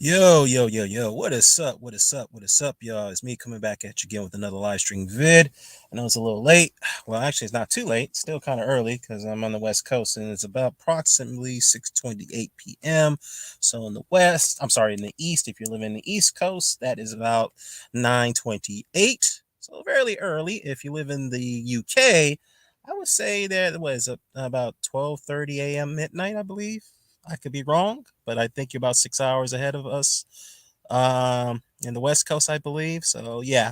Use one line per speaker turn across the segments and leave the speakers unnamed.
Yo, yo, yo, yo, what is up? What is up? What is up, y'all? It's me coming back at you again with another live stream vid. I know it's a little late. Well, actually, it's not too late. Still kind of early because I'm on the West Coast and it's about approximately 6:28 p.m. So in the West, I'm sorry, in the East, if you live in the East Coast, that is about 9:28. So fairly early. If you live in the UK, I would say that was about 12:30 a.m. midnight, I believe. I could be wrong, but I think you're about 6 hours ahead of us in the West Coast, I believe. So yeah.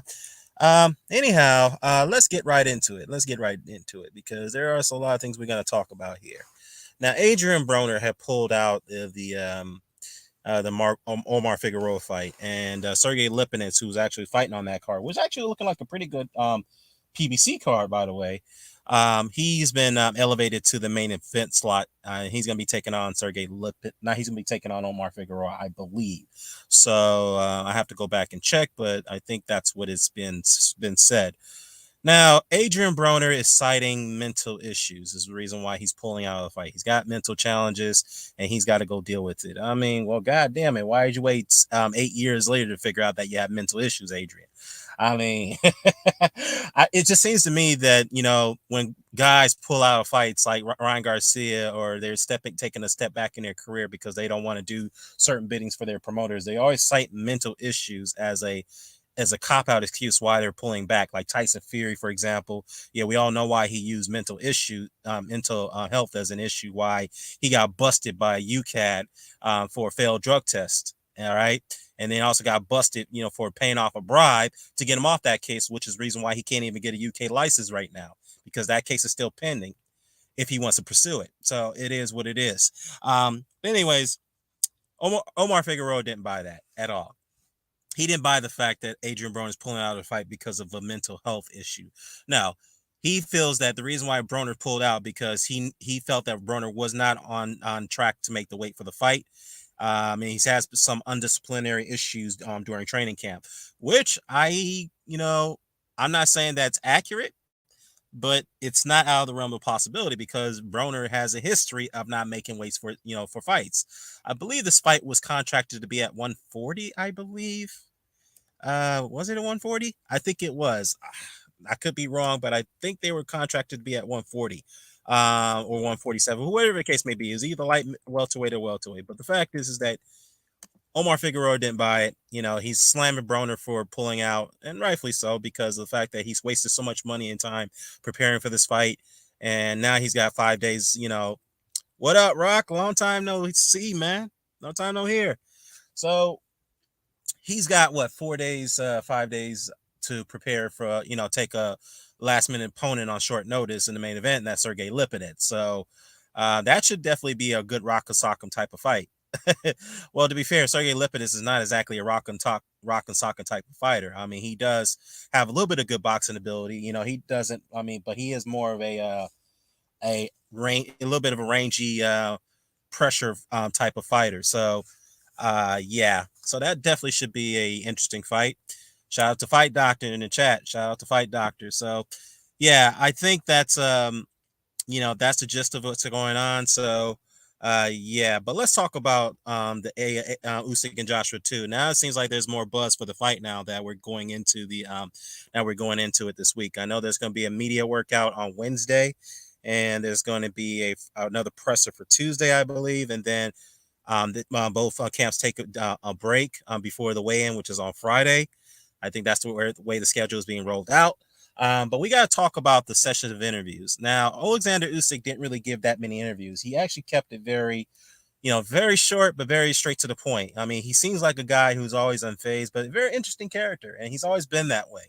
Anyhow, let's get right into it. Let's get right into it because there are a lot of things we're going to talk about here. Now, Adrien Broner had pulled out of the Omar Figueroa fight, and Sergey Lipinets, who was actually fighting on that card, was actually looking like a pretty good PBC card, by the way. He's been elevated to the main event slot. He's going to be taking on Sergey Lipin. Now he's going to be taking on Omar Figueroa, I believe. So I have to go back and check, but I think that's what it's been said. Now, Adrien Broner is citing mental issues is the reason why he's pulling out of the fight. He's got mental challenges, and he's got to go deal with it. I mean, well, God damn it. Why did you wait 8 years later to figure out that you have mental issues, Adrien? I mean, it just seems to me that, when guys pull out of fights like Ryan Garcia or they're taking a step back in their career because they don't want to do certain biddings for their promoters, they always cite mental issues as a cop out excuse why they're pulling back. Like Tyson Fury, for example. Yeah, we all know why he used mental health as an issue, why he got busted by a UCAD for a failed drug test. All right. And then also got busted, for paying off a bribe to get him off that case, which is the reason why he can't even get a UK license right now, because that case is still pending if he wants to pursue it. So it is what it is. Anyways, Omar Figueroa didn't buy that at all. He didn't buy the fact that Adrien Broner is pulling out of the fight because of a mental health issue. Now, he feels that the reason why Broner pulled out because he felt that Broner was not on track to make the weight for the fight. And he's had some undisciplinary issues during training camp, which I'm not saying that's accurate, but it's not out of the realm of possibility because Broner has a history of not making weights for fights. I believe this fight was contracted to be at 140, I believe. Was it at 140? I think it was. I could be wrong, but I think they were contracted to be at 140 or 147, whatever the case may be. Is either light welterweight or welterweight. But the fact is that Omar Figueroa didn't buy it. He's slamming Broner for pulling out, and rightfully so, because of the fact that he's wasted so much money and time preparing for this fight. And now he's got 5 days. What up, Rock? Long time no see, man. No time no hear. So he's got 4 days, 5 days to prepare for, take a last minute opponent on short notice in the main event, and that's Sergey Lipinets. So that should definitely be a good rock and sock'em type of fight. Well, to be fair, Sergey Lipinets is not exactly a rock and sock'em type of fighter. I mean, he does have a little bit of good boxing ability. He doesn't. I mean, but he is more of a little bit of a rangy pressure type of fighter. So yeah, so that definitely should be a interesting fight. Shout out to Fight Doctor in the chat. Shout out to Fight Doctor. So yeah, I think that's the gist of what's going on. So yeah, but let's talk about the Usyk and Joshua too. Now it seems like there's more buzz for the fight now that we're going into it this week. I know there's going to be a media workout on Wednesday, and there's going to be another presser for Tuesday, I believe, and then both camps take a break before the weigh-in, which is on Friday. I think that's the way the schedule is being rolled out. But we got to talk about the session of interviews. Now, Alexander Usyk didn't really give that many interviews. He actually kept it very short, but very straight to the point. I mean, he seems like a guy who's always unfazed, but a very interesting character, and he's always been that way.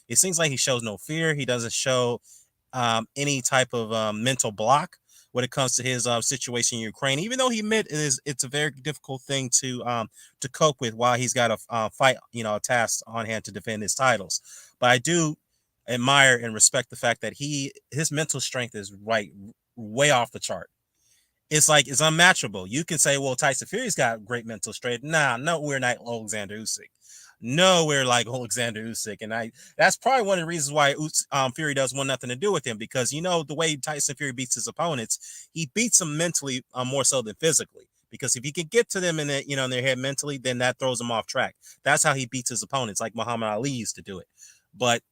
It seems like he shows no fear. He doesn't show any type of mental block when it comes to his situation in Ukraine, even though he admit it's a very difficult thing to cope with while he's got a fight, a task on hand to defend his titles. But I do admire and respect the fact that his mental strength is way off the chart. It's like it's unmatchable. You can say, well, Tyson Fury's got great mental strength. Nah, no, we're not Alexander Usyk. No, we're like Alexander Usyk, and that's probably one of the reasons why Fury doesn't want nothing to do with him, because the way Tyson Fury beats his opponents, he beats them mentally more so than physically, because if he can get to them in the, in their head mentally, then that throws them off track. That's how he beats his opponents, like Muhammad Ali used to do it. But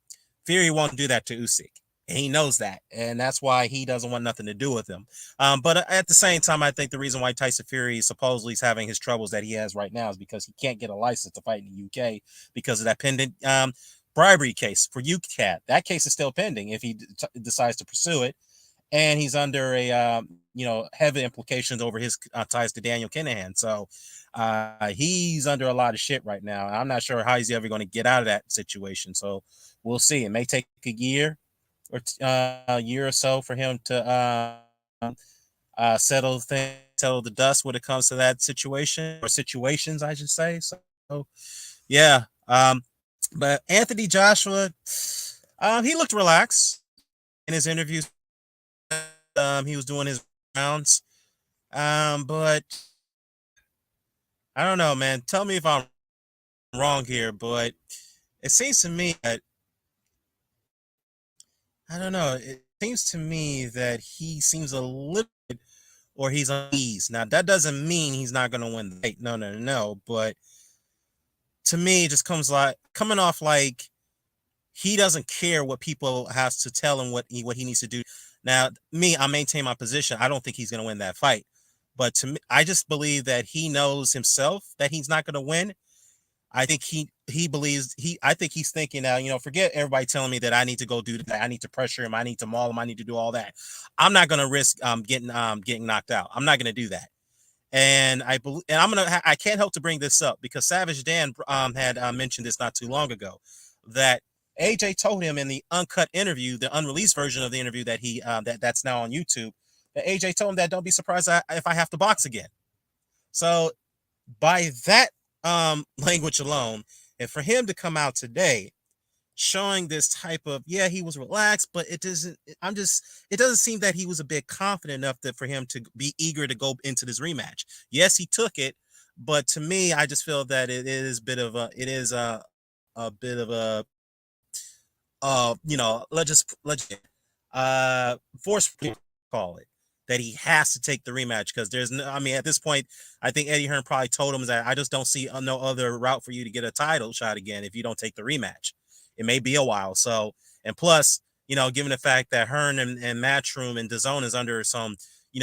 Fury won't do that to Usyk. And he knows that, and that's why he doesn't want nothing to do with him. But at the same time, I think the reason why Tyson Fury supposedly is having his troubles that he has right now is because he can't get a license to fight in the UK because of that pending bribery case for UCAT. That case is still pending if he decides to pursue it, and he's under a heavy implications over his ties to Daniel Kinahan. So he's under a lot of shit right now. I'm not sure how he's ever going to get out of that situation. So we'll see. It may take a year or a year or so for him to settle the dust when it comes to that situation, or situations, I should say. So yeah. But Anthony Joshua, he looked relaxed in his interviews. He was doing his rounds. But I don't know, man. Tell me if I'm wrong here, but it seems to me that I don't know. It seems to me that he seems a little bit, or he's on ease. Now that doesn't mean he's not going to win the fight. No, no, no. But to me, it just coming off like he doesn't care what people has to tell him what he needs to do. Now, I maintain my position. I don't think he's going to win that fight. But to me, I just believe that he knows himself that he's not going to win. I think he believes I think he's thinking now, forget everybody telling me that I need to go do that. I need to pressure him. I need to maul him. I need to do all that. I'm not going to risk getting knocked out. I'm not going to do that. And I can't help to bring this up because Savage Dan had mentioned this not too long ago, that AJ told him in the uncut interview, the unreleased version of the interview that that's now on YouTube, that AJ told him that don't be surprised if I have to box again. So by that language alone, and for him to come out today showing this type of, he was relaxed, but it doesn't seem that he was a bit confident enough for him to be eager to go into this rematch. Yes, he took it, but to me, I just feel that it is a bit of a let's force call it, that he has to take the rematch because there's no, at this point, I think Eddie Hearn probably told him that I just don't see no other route for you to get a title shot again if you don't take the rematch. It may be a while. So, and plus, given the fact that Hearn and Matchroom and DAZN is under some,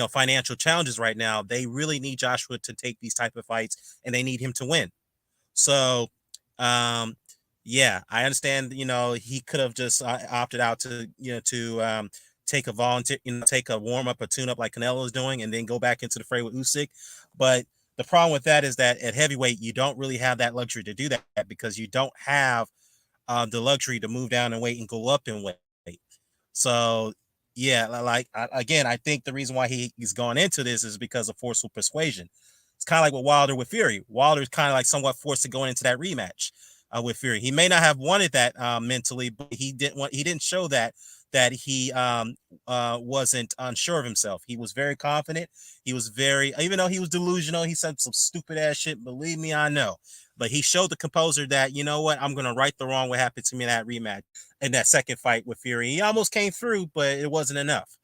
financial challenges right now, they really need Joshua to take these type of fights and they need him to win. So, yeah, I understand, he could have just opted out to, take a volunteer, take a warm up, a tune up like Canelo is doing, and then go back into the fray with Usyk. But the problem with that is that at heavyweight, you don't really have that luxury to do that because you don't have the luxury to move down in weight and go up in weight. So, yeah, again, I think the reason why he's gone into this is because of forceful persuasion. It's kind of like with Wilder with Fury. Wilder's kind of like somewhat forced to go into that rematch with Fury. He may not have wanted that mentally, but he didn't show that he wasn't unsure of himself. He was very confident. He was even though he was delusional, he said some stupid ass shit. Believe me, I know. But he showed the composer that, you know what, I'm going to right the wrong what happened to me in that rematch, in that second fight with Fury. He almost came through, but it wasn't enough.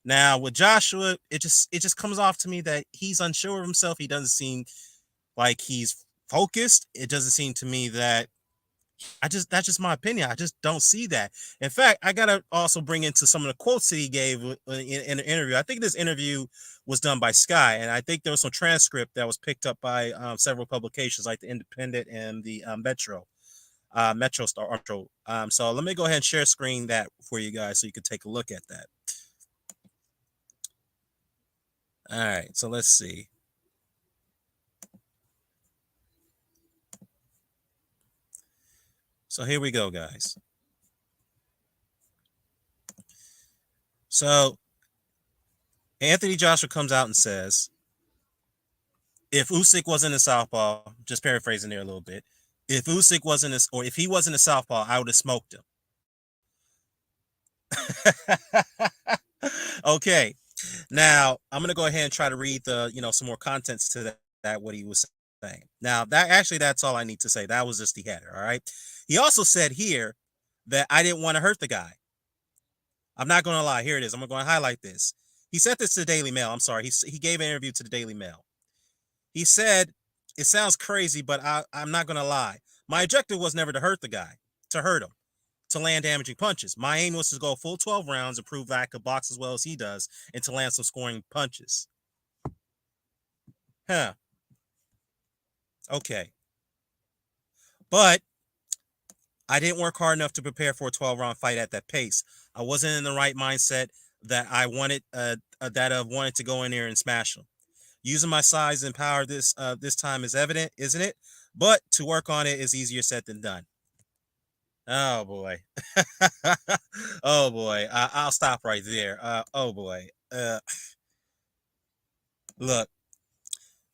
Now with Joshua, it just comes off to me that he's unsure of himself. He doesn't seem like he's focused. It doesn't seem to me that that's just my opinion. I just don't see that. In fact, I gotta also bring into some of the quotes that he gave in an interview. I think this interview was done by Sky, and I think there was some transcript that was picked up by several publications like the Independent and the Metro Star. So let me go ahead and share screen that for you guys so you can take a look at that. All right, so let's see. So here we go, guys. So Anthony Joshua comes out and says, if Usyk wasn't a southpaw, just paraphrasing there a little bit, if Usyk wasn't if he wasn't a southpaw, I would have smoked him. Okay. Now I'm gonna go ahead and try to read the, some more contents to that what he was saying. Now that's all I need to say. That was just the header. All right. He also said here that I didn't want to hurt the guy. I'm not gonna lie. Here it is. I'm going to highlight this. He said this to the Daily Mail. I'm sorry. He gave an interview to the Daily Mail. He said, "It sounds crazy, but I'm not gonna lie. My objective was never to hurt the guy, to hurt him, to land damaging punches. My aim was to go full 12 rounds and prove that I could box as well as he does, and to land some scoring punches." Huh. Okay. But I didn't work hard enough to prepare for a 12-round fight at that pace. I wasn't in the right mindset that I wanted wanted to go in there and smash him. Using my size and power this time is evident, isn't it? But to work on it is easier said than done. Oh boy. Oh boy. I'll stop right there. Oh boy. Look,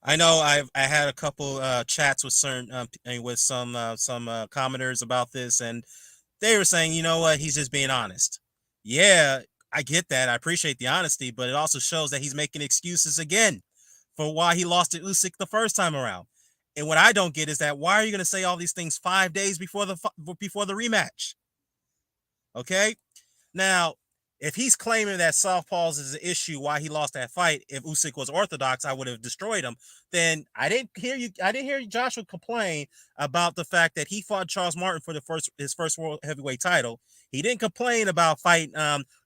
I know I had a couple chats with certain with some commenters about this, and they were saying, you know what, he's just being honest. Yeah, I get that. I appreciate the honesty, but it also shows that he's making excuses again for why he lost to Usyk the first time around. And what I don't get is that why are you going to say all these things 5 days before the rematch? Okay, now, if he's claiming that southpaws is an issue why he lost that fight, if Usyk was orthodox, I would have destroyed him. Then I didn't hear you. I didn't hear Joshua complain about the fact that he fought Charles Martin for his first world heavyweight title. He didn't complain about fighting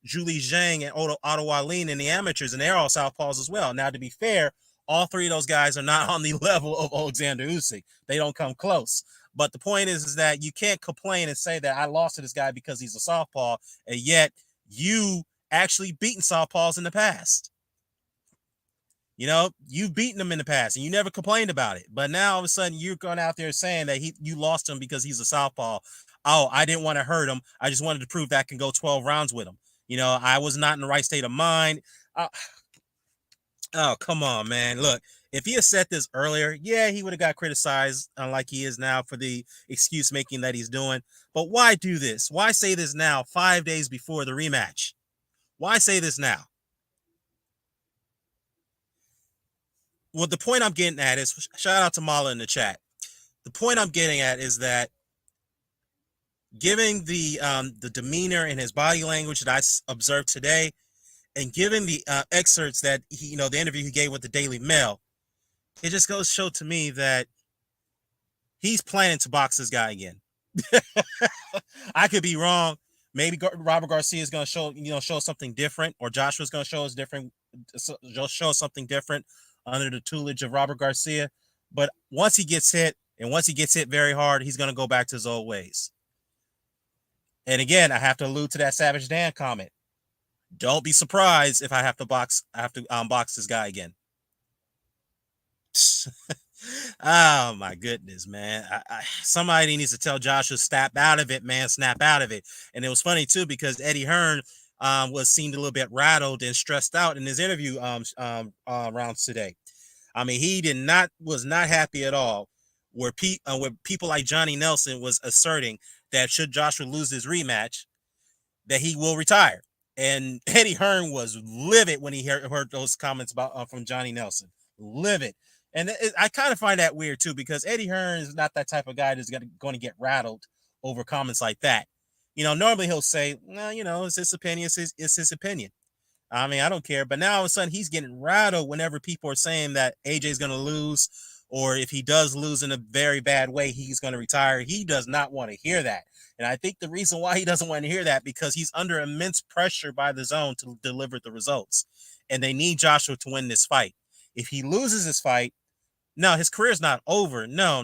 Julie Zhang and Otto Wallin in the amateurs, and they're all southpaws as well. Now, to be fair, all three of those guys are not on the level of Alexander Usyk. They don't come close. But the point is that you can't complain and say that I lost to this guy because he's a southpaw, and yet you actually beaten southpaws in the past. You know, you've beaten him in the past and you never complained about it. But now all of a sudden you're going out there saying that you lost him because he's a southpaw. Oh, I didn't want to hurt him. I just wanted to prove that I can go 12 rounds with him. You know, I was not in the right state of mind. Oh, come on, man. Look, if he had said this earlier, yeah, he would have got criticized like he is now for the excuse making that he's doing. But why do this? Why say this now, 5 days before the rematch? Why say this now? Well, the point I'm getting at is, shout out to Mala in the chat. The point I'm getting at is that given the demeanor and his body language that I observed today, and given the excerpts that the interview he gave with the Daily Mail, it just goes to show to me that he's planning to box this guy again. I could be wrong. Maybe Robert Garcia is going to show something different, or Joshua's going to show something different under the tutelage of Robert Garcia. But once he gets hit, and once he gets hit very hard, he's going to go back to his old ways. And again, I have to allude to that Savage Dan comment. Don't be surprised if I have to box this guy again. Oh my goodness, man! Somebody needs to tell Joshua, snap out of it, man. Snap out of it. And it was funny too because Eddie Hearn seemed a little bit rattled and stressed out in his interview rounds today. I mean, he was not happy at all. Where people like Johnny Nelson was asserting that should Joshua lose his rematch, that he will retire. And Eddie Hearn was livid when he heard those comments about from Johnny Nelson. Livid. And I kind of find that weird too, because Eddie Hearn is not that type of guy that's going to get rattled over comments like that. Normally he'll say, no, it's his opinion. It's his opinion. I mean, I don't care. But now all of a sudden he's getting rattled whenever people are saying that AJ's going to lose, or if he does lose in a very bad way, he's going to retire. He does not want to hear that. And I think the reason why he doesn't want to hear that, because he's under immense pressure by the zone to deliver the results. And they need Joshua to win this fight. If he loses this fight, no, his career's not over. No.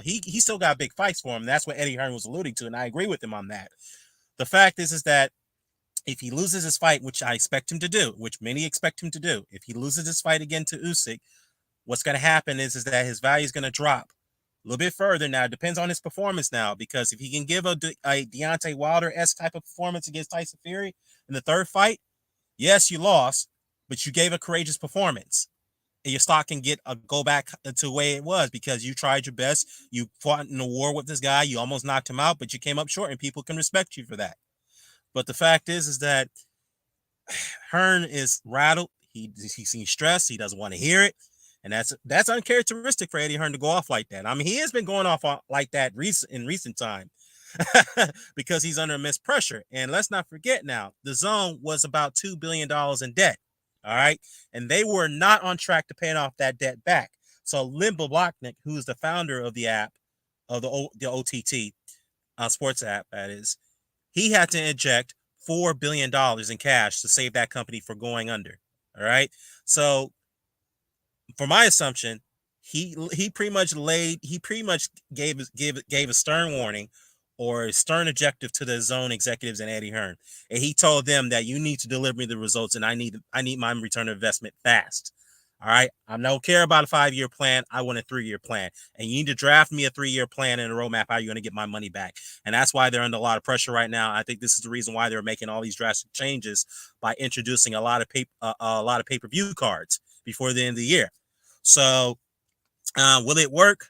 He still got big fights for him. That's what Eddie Hearn was alluding to, and I agree with him on that. The fact is that if he loses his fight, which I expect him to do, which many expect him to do, if he loses his fight again to Usyk, what's going to happen is that his value is going to drop a little bit further. Now, it depends on his performance now, because if he can give a Deontay Wilder-esque type of performance against Tyson Fury in the third fight, yes, you lost, but you gave a courageous performance. And your stock can go back to the way it was, because you tried your best. You fought in a war with this guy. You almost knocked him out, but you came up short, and people can respect you for that. But the fact is that Hearn is rattled. He seems stressed. He doesn't want to hear it. And that's uncharacteristic for Eddie Hearn to go off like that. I mean, he has been going off like that in recent time because he's under immense pressure. And let's not forget now, the zone was about $2 billion in debt. All right. And they were not on track to paying off that debt back. So Lim Blachnik, who's the founder of the app, of the OTT sports app, that is, he had to inject $4 billion in cash to save that company from going under. All right. So for my assumption, he pretty much gave a stern warning or a stern objective to the zone executives and Eddie Hearn, and he told them that you need to deliver me the results, and I need my return on investment fast. All right, I don't care about a 5-year plan. I want a 3-year plan, and you need to draft me a 3-year plan and a roadmap how you're going to get my money back. And that's why they're under a lot of pressure right now. I think this is the reason why they're making all these drastic changes by introducing a lot of pay-per-view cards before the end of the year. So, will it work?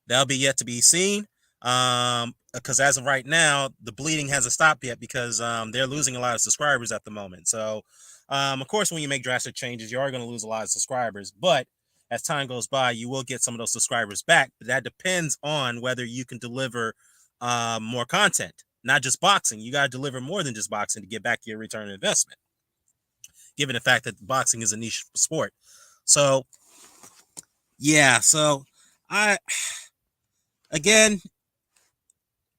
That'll be yet to be seen. Because as of right now, the bleeding hasn't stopped yet because they're losing a lot of subscribers at the moment. So, of course, when you make drastic changes, you are going to lose a lot of subscribers. But as time goes by, you will get some of those subscribers back. But that depends on whether you can deliver more content, not just boxing. You got to deliver more than just boxing to get back your return on investment, given the fact that boxing is a niche sport. So, yeah, so again,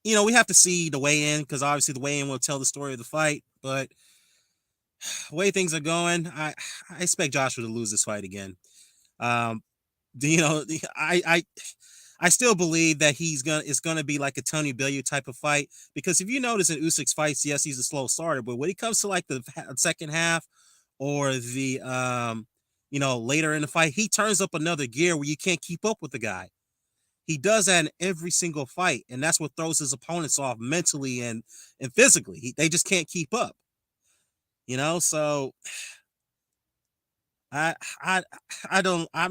we have to see the weigh-in because obviously the weigh-in will tell the story of the fight. But the way things are going, I expect Joshua to lose this fight again. I still believe that it's gonna be like a Tony Bellew type of fight because if you notice in Usyk's fights, yes, he's a slow starter, but when it comes to like the second half or the later in the fight, he turns up another gear where you can't keep up with the guy. He does that in every single fight, and that's what throws his opponents off mentally and physically. They just can't keep up. So I'm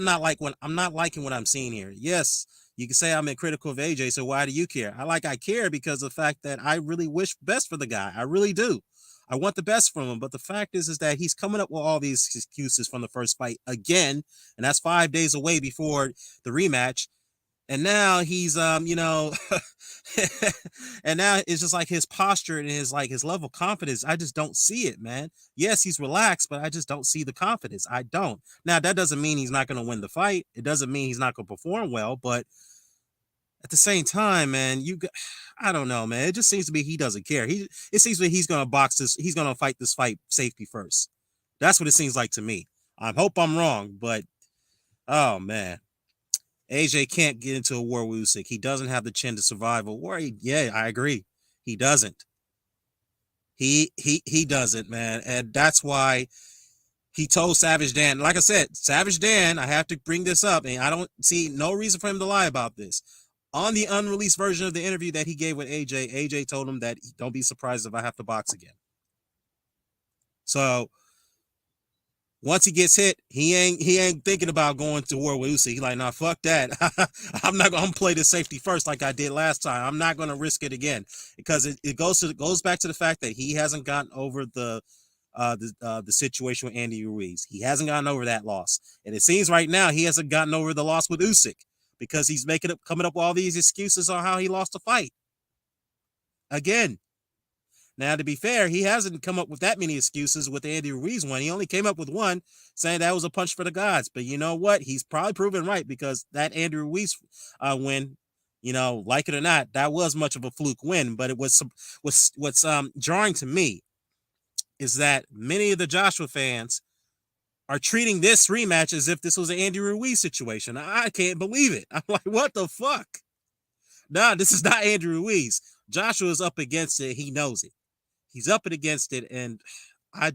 not liking what I'm seeing here. Yes, you can say I'm critical of AJ, so why do you care? I care because of the fact that I really wish best for the guy. I really do. I want the best from him, but the fact is that he's coming up with all these excuses from the first fight again, and that's 5 days away before the rematch. And now he's and now it's just like his posture and his level of confidence. I just don't see it, man. Yes, he's relaxed, but I just don't see the confidence. I don't. Now that doesn't mean he's not going to win the fight. It doesn't mean he's not going to perform well, but at the same time, man, I don't know, man. It just seems to me he doesn't care. It seems to me he's going to box this. He's going to fight this fight safety first. That's what it seems like to me. I hope I'm wrong, but oh man. AJ can't get into a war with Usyk. He doesn't have the chin to survive a war. Yeah, I agree. He doesn't. He doesn't, man. And that's why he told Savage Dan, like I said, Savage Dan, I have to bring this up, and I don't see no reason for him to lie about this. On the unreleased version of the interview that he gave with AJ told him that don't be surprised if I have to box again. So once he gets hit, he ain't thinking about going to war with Usyk. He's like, nah, fuck that. I'm not gonna play the safety first like I did last time. I'm not gonna risk it again because it goes back to the fact that he hasn't gotten over the situation with Andy Ruiz. He hasn't gotten over that loss, and it seems right now he hasn't gotten over the loss with Usyk because he's coming up with all these excuses on how he lost the fight again. Now, to be fair, he hasn't come up with that many excuses with the Andy Ruiz one. He only came up with one, saying that was a punch for the gods. But you know what? He's probably proven right because that Andy Ruiz win, like it or not, that was much of a fluke win. But it was what's jarring to me is that many of the Joshua fans are treating this rematch as if this was an Andy Ruiz situation. I can't believe it. I'm like, what the fuck? Nah, this is not Andy Ruiz. Joshua's up against it. He knows it. He's up against it, and I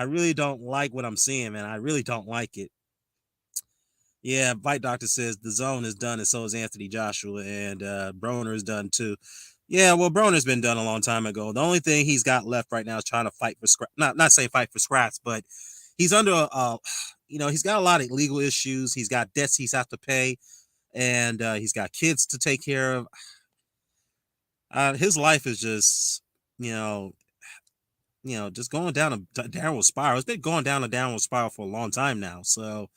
really don't like what I'm seeing, man. I really don't like it. Yeah, Bite Doctor says the zone is done, and so is Anthony Joshua, and Broner is done too. Yeah, well, Broner's been done a long time ago. The only thing he's got left right now is trying to fight for scraps. Not saying fight for scraps, but he's under he's got a lot of legal issues. He's got debts he's have to pay, and he's got kids to take care of. His life is just just going down a downward spiral. It's been going down a downward spiral for a long time now. So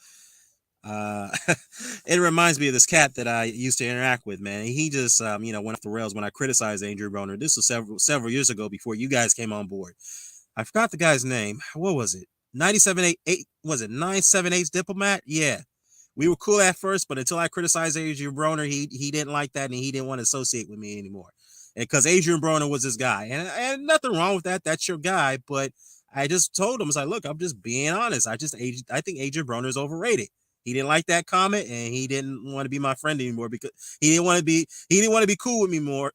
it reminds me of this cat that I used to interact with, man. He just went off the rails when I criticized Adrien Broner. This was several years ago before you guys came on board. I forgot the guy's name. What was it? 978 was it 978 Diplomat? Yeah. we were cool at first, but until I criticized Adrien Broner, he didn't like that, and he didn't want to associate with me anymore. And because Adrien Broner was his guy, and nothing wrong with that. That's your guy, but I just told him, I was like, look, I'm just being honest. I think Adrien Broner is overrated. He didn't like that comment, and he didn't want to be my friend anymore because he didn't want to be cool with me more.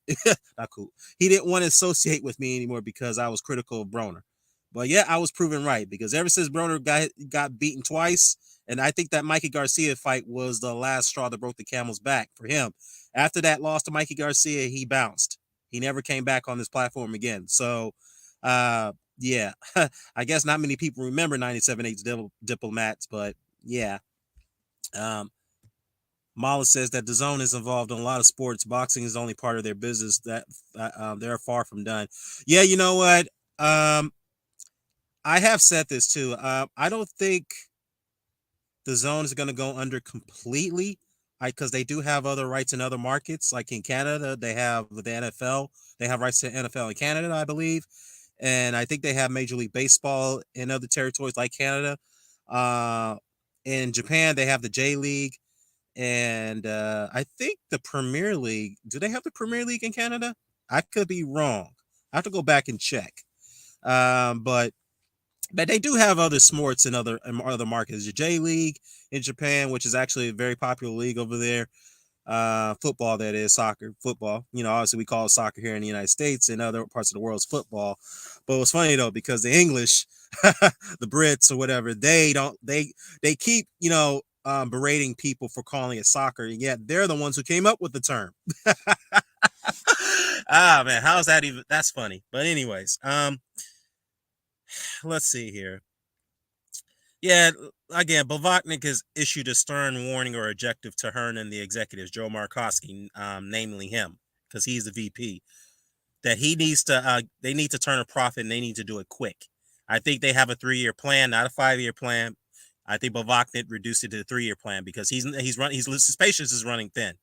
Not cool. He didn't want to associate with me anymore because I was critical of Broner. But yeah, I was proven right because ever since Broner got beaten twice, and I think that Mikey Garcia fight was the last straw that broke the camel's back for him. After that loss to Mikey Garcia, he bounced. He never came back on this platform again. So, yeah, I guess not many people remember 97-8's Diplomats, but yeah. Mala says that the zone is involved in a lot of sports. Boxing is only part of their business. That they're far from done. Yeah, you know what? I have said this too. I don't think the zone is going to go under completely, because they do have other rights in other markets, like in Canada. They have the NFL. They have rights to NFL in Canada, I believe, and I think they have Major League Baseball in other territories like Canada. In Japan, they have the J League, and I think the Premier League. Do they have the Premier League in Canada? I could be wrong. I have to go back and check. But they do have other sports in other markets. The J League in Japan, which is actually a very popular league over there. Football, that is, soccer, football. You know, obviously we call it soccer here in the United States, and other parts of the world's football. But it's funny though, because the English, the Brits or whatever, they keep, berating people for calling it soccer, and yet they're the ones who came up with the term. Ah man, how's that even? That's funny. But anyways, let's see here. Yeah, again, Bavotnik has issued a stern warning or objective to Hearn and the executives, Joe Markowski, namely him, because he's the VP, that they need to turn a profit and they need to do it quick. I think they have a 3-year plan, not a 5-year plan. I think Bavotnik reduced it to a 3-year plan because his patience is running thin.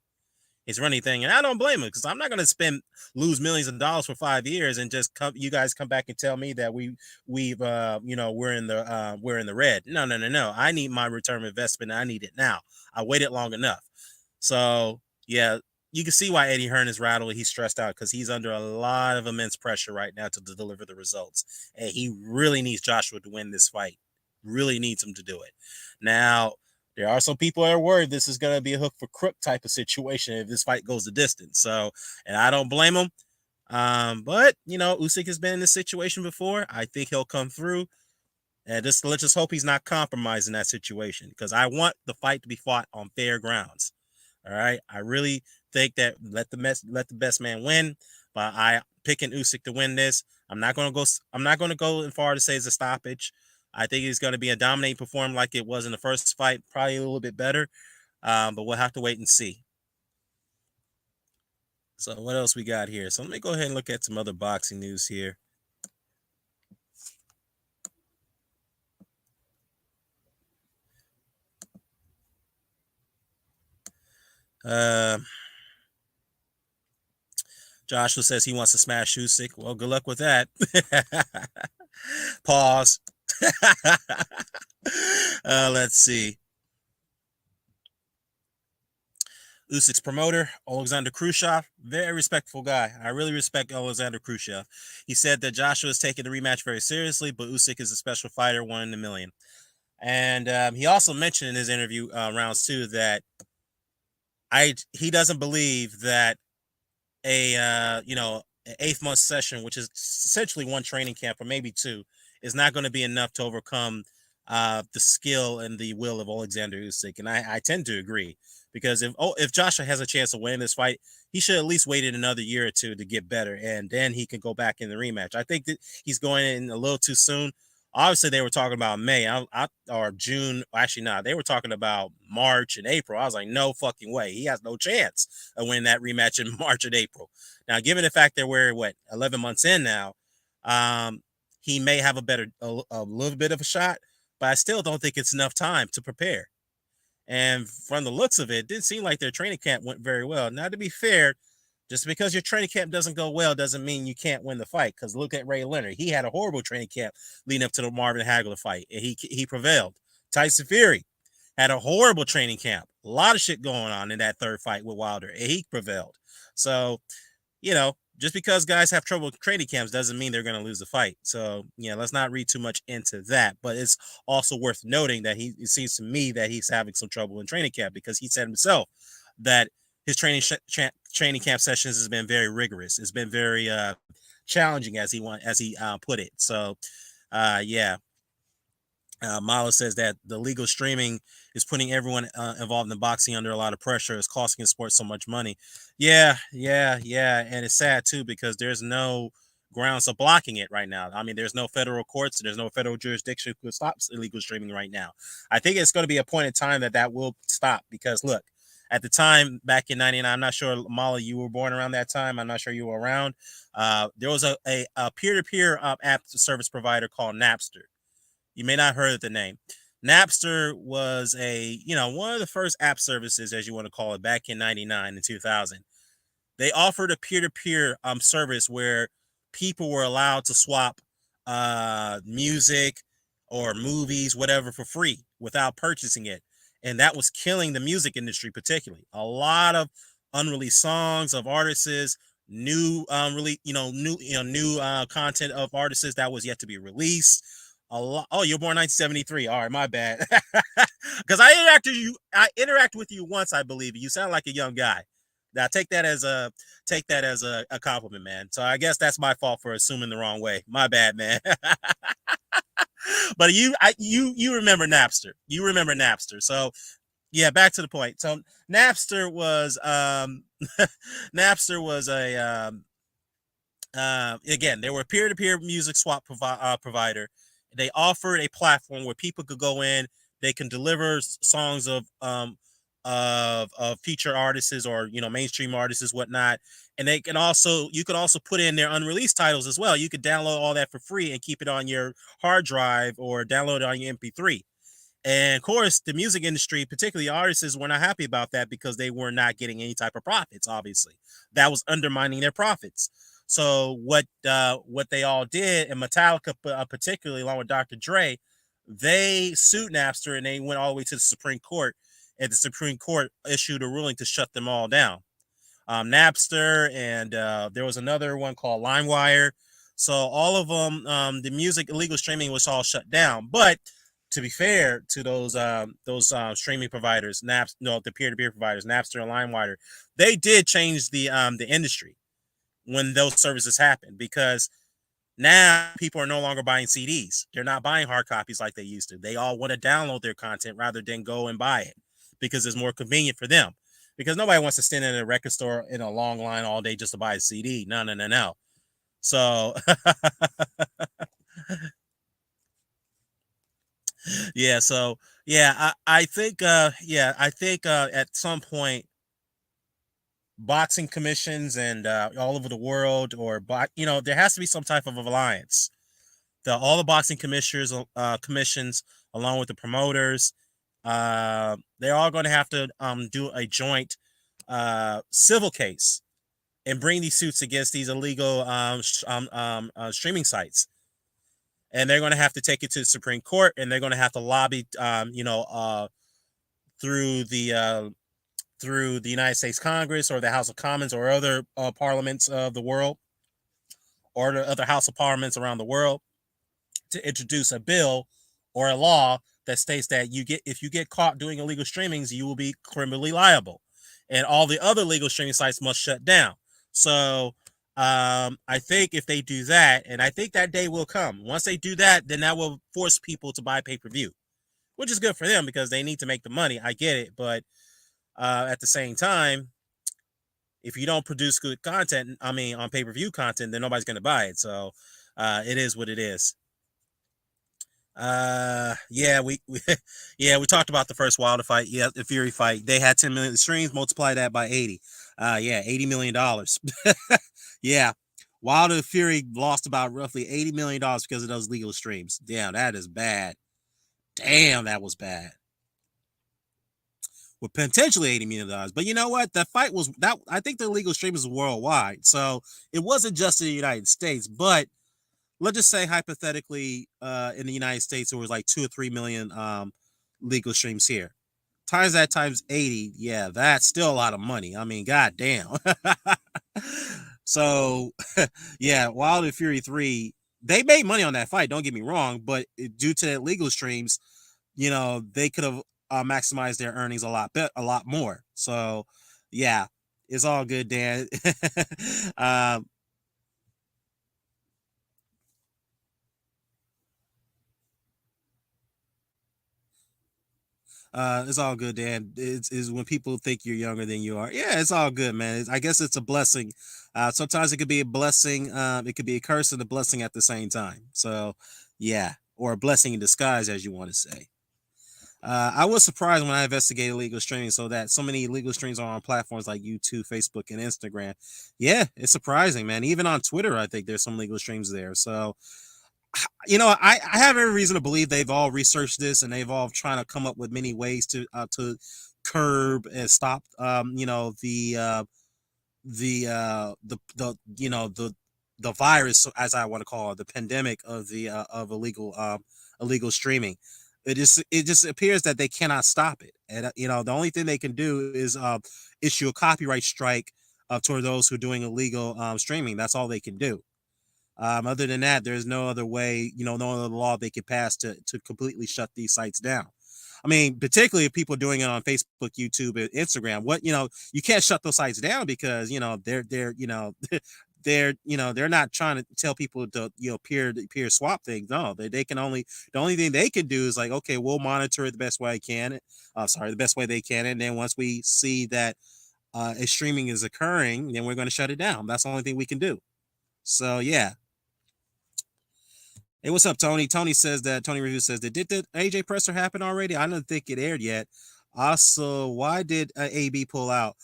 He's running thing, and I don't blame him because I'm not going to lose millions of dollars for 5 years and just you guys come back and tell me that we're in the red. No. I need my return investment. I need it now. I waited long enough. So yeah, you can see why Eddie Hearn is rattled. He's stressed out because he's under a lot of immense pressure right now to deliver the results, and he really needs Joshua to win this fight. Really needs him to do it. Now, there are some people that are worried this is going to be a hook for crook type of situation if this fight goes the distance. So, and I don't blame him. But, Usyk has been in this situation before. I think he'll come through. And let's just hope he's not compromised in that situation because I want the fight to be fought on fair grounds. All right. I really think that let the best man win, but I picking Usyk to win this. I'm not going to go as far to say it's a stoppage. I think it's going to be a dominating performance like it was in the first fight, probably a little bit better, but we'll have to wait and see. So what else we got here? So let me go ahead and look at some other boxing news here. Joshua says he wants to smash Usyk. Well, good luck with that. Pause. Let's see. Usyk's promoter, Alexander Khrushchev, very respectful guy. I really respect Alexander Khrushchev. He said that Joshua is taking the rematch very seriously, but Usyk is a special fighter, 1 in a million. And he also mentioned in his interview rounds 2 that he doesn't believe that an 8th-month session, which is essentially 1 training camp or maybe 2, is not going to be enough to overcome the skill and the will of Alexander Usyk. And I tend to agree. Because if Joshua has a chance of winning this fight, he should at least wait another year or 2 to get better, and then he can go back in the rematch. I think that he's going in a little too soon. Obviously, they were talking about May or June. Actually, no, they were talking about March and April. I was like, no fucking way. He has no chance of winning that rematch in March and April. Now, given the fact that we're 11 months in now, he may have a little bit of a shot, but I still don't think it's enough time to prepare. And from the looks of it, it didn't seem like their training camp went very well. Now, to be fair, just because your training camp doesn't go well doesn't mean you can't win the fight. Because look at Ray Leonard. He had a horrible training camp leading up to the Marvin Hagler fight, and he prevailed. Tyson Fury had a horrible training camp. A lot of shit going on in that third fight with Wilder, and he prevailed. So, just because guys have trouble with training camps doesn't mean they're going to lose the fight. So, let's not read too much into that. But it's also worth noting that it seems to me that he's having some trouble in training camp, because he said himself that his training camp sessions has been very rigorous. It's been very challenging, as he put it. So, yeah. Mala says that the legal streaming is putting everyone involved in boxing under a lot of pressure. It's costing the sport so much money. Yeah. And it's sad, too, because there's no grounds of blocking it right now. I mean, there's no federal courts. There's no federal jurisdiction who stops illegal streaming right now. I think it's going to be a point in time that will stop, because, look, at the time back in 99, I'm not sure, Mala, you were born around that time. I'm not sure you were around. There was a peer-to-peer app service provider called Napster. You may not have heard of the name. Napster was one of the first app services, as you want to call it, back in 99 and 2000. They offered a peer-to-peer service where people were allowed to swap music or movies, whatever, for free without purchasing it. And that was killing the music industry, particularly. A lot of unreleased songs of artists, new content of artists that was yet to be released. A lot. Oh, you're born 1973. All right, my bad. Because I interacted with you once, I believe. You sound like a young guy. Now take that as a compliment, man. So I guess that's my fault for assuming the wrong way. My bad, man. But you remember Napster. You remember Napster. So yeah, back to the point. So Napster was Napster was a again, they were a peer-to-peer music swap provider. They offered a platform where people could go in. They can deliver songs of feature artists, or mainstream artists, whatnot, and you could also put in their unreleased titles as well. You could download all that for free and keep it on your hard drive, or download it on your MP3. And of course, the music industry, particularly artists, were not happy about that, because they were not getting any type of profits. Obviously, that was undermining their profits. So what they all did, and Metallica particularly, along with Dr. Dre, they sued Napster, and they went all the way to the Supreme Court, and the Supreme Court issued a ruling to shut them all down. Napster, and there was another one called LimeWire. So all of them, the music illegal streaming was all shut down. But to be fair to those streaming providers, the peer-to-peer providers, Napster and LimeWire, they did change the industry when those services happened, because now people are no longer buying CDs. They're not buying hard copies like they used to. They all want to download their content rather than go and buy it, because it's more convenient for them. Because nobody wants to stand in a record store in a long line all day just to buy a CD. No. So yeah, I think at some point, boxing commissions and all over the world, or there has to be some type of alliance. All the boxing commissions, along with the promoters, they're all going to have to do a joint civil case and bring these suits against these illegal streaming sites. And they're going to have to take it to the Supreme Court, and they're going to have to lobby, through the United States Congress, or the House of Commons, or other parliaments of the world, or the other House of Parliaments around the world, to introduce a bill or a law that states that if you get caught doing illegal streamings, you will be criminally liable, and all the other legal streaming sites must shut down. So I think if they do that, and I think that day will come, once they do that, then that will force people to buy pay-per-view, which is good for them because they need to make the money. I get it, but at the same time, if you don't produce good content, on pay-per-view content, then nobody's going to buy it. So it is what it is. We talked about the first Wilder fight. Yeah, the Fury fight. They had 10 million streams. Multiply that by 80. $80 million. Yeah, Wilder Fury lost about roughly $80 million because of those legal streams. Damn, that is bad. Damn, that was bad. With potentially $80 million. But you know what? That fight was that. I think the illegal streams was worldwide, so it wasn't just in the United States. But let's just say hypothetically, in the United States, there was like 2 or 3 million legal streams here. times that times 80, yeah, that's still a lot of money. I mean, goddamn. So, yeah, Wilder Fury 3, they made money on that fight, don't get me wrong, but due to the legal streams, they could have maximized their earnings a lot more. So, yeah, it's all good, Dan. um, it's all good, Dan. It's when people think you're younger than you are. Yeah, it's all good, man. I guess it's a blessing. Sometimes it could be a blessing. It could be a curse and a blessing at the same time. So, yeah, or a blessing in disguise, as you want to say. I was surprised when I investigated legal streaming, so that so many legal streams are on platforms like YouTube, Facebook, and Instagram. Yeah, it's surprising, man. Even on Twitter, I think there's some legal streams there. So, I have every reason to believe they've all researched this and they've all trying to come up with many ways to curb and stop, the virus, as I want to call it, the pandemic of the of illegal streaming. It just appears that they cannot stop it, and the only thing they can do is issue a copyright strike toward those who are doing illegal streaming. That's all they can do. Other than that, there's no other way, no other law they could pass to completely shut these sites down. I mean, particularly if people are doing it on Facebook, YouTube, and Instagram. You can't shut those sites down because they're they're not trying to tell people to peer to peer swap things. No, they can only the only thing they can do is like, okay, we'll monitor it the best way I can. The best way they can, and then once we see that a streaming is occurring, then we're going to shut it down. That's the only thing we can do. So yeah. Hey, what's up, Tony? Tony Review says that did the AJ presser happen already? I don't think it aired yet. Also, why did AB pull out?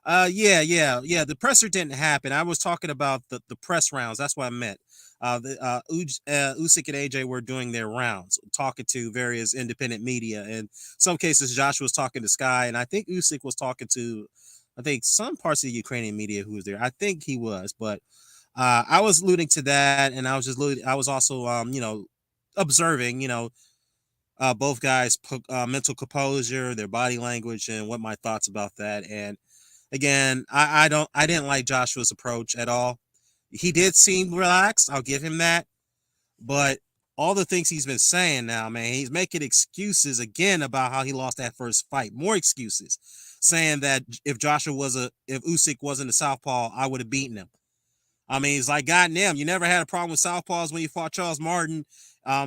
Yeah. The presser didn't happen. I was talking about the press rounds. That's what I meant. Usyk and AJ were doing their rounds, talking to various independent media. In some cases, Joshua was talking to Sky, and I think Usyk was talking to, I think, some parts of the Ukrainian media who was there. I think he was, but I was alluding to that, and I was also, observing, both guys' mental composure, their body language, and what my thoughts about that. And again, I didn't like Joshua's approach at all. He did seem relaxed. I'll give him that, but all the things he's been saying now, man, he's making excuses again about how he lost that first fight. More excuses, saying that if Usyk wasn't a southpaw, I would have beaten him. I mean, it's like, goddamn, you never had a problem with southpaws when you fought Charles Martin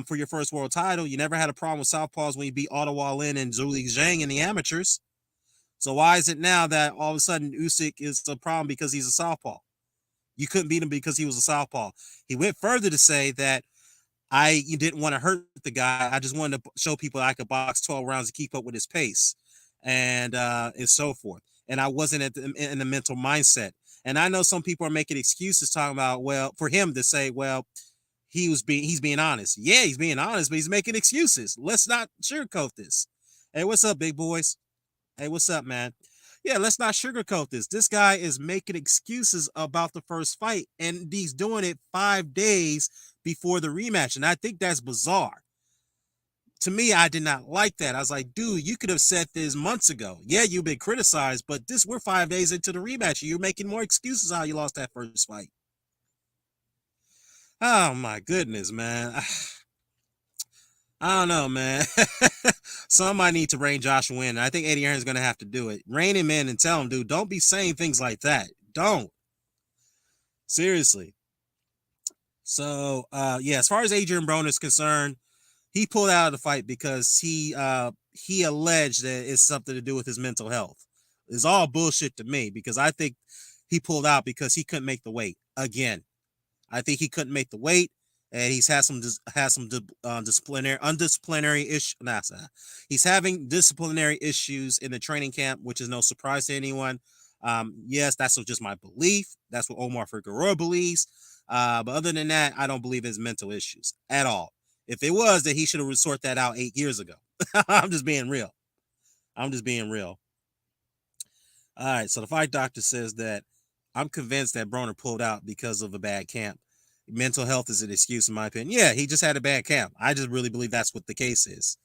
for your first world title. You never had a problem with southpaws when you beat Ottawa Lin and Zhuli Zhang in the amateurs. So why is it now that all of a sudden Usyk is a problem because he's a southpaw? You couldn't beat him because he was a southpaw. He went further to say that you didn't want to hurt the guy. I just wanted to show people I could box 12 rounds to keep up with his pace and so forth. And I wasn't in the mental mindset. And I know some people are making excuses talking about, well, for him to say, well, he's being honest. Yeah, he's being honest, but he's making excuses. Let's not sugarcoat this. Hey, what's up, big boys? Hey, what's up, man? Yeah, let's not sugarcoat this. This guy is making excuses about the first fight, and he's doing it 5 days before the rematch. And I think that's bizarre. To me, I did not like that. I was like, dude, you could have said this months ago. Yeah, you've been criticized, but we're 5 days into the rematch. You're making more excuses how you lost that first fight. Oh my goodness, man. I don't know, man. Somebody need to rein Joshua in. I think Adrien is going to have to do it. Rein him in and tell him, dude, don't be saying things like that. Don't. Seriously. So, yeah, as far as Adrien Broner is concerned, he pulled out of the fight because he alleged that it's something to do with his mental health. It's all bullshit to me because I think he pulled out because he couldn't make the weight again. I think he couldn't make the weight, and he's had some undisciplinary issue. He's having disciplinary issues in the training camp, which is no surprise to anyone. Yes, that's just my belief. That's what Omar Figueroa believes. But other than that, I don't believe his mental issues at all. If it was, then he should have sorted that out 8 years ago. I'm just being real. I'm just being real. All right, so the fight doctor says that I'm convinced that Broner pulled out because of a bad camp. Mental health is an excuse, in my opinion. Yeah, he just had a bad camp. I just really believe that's what the case is.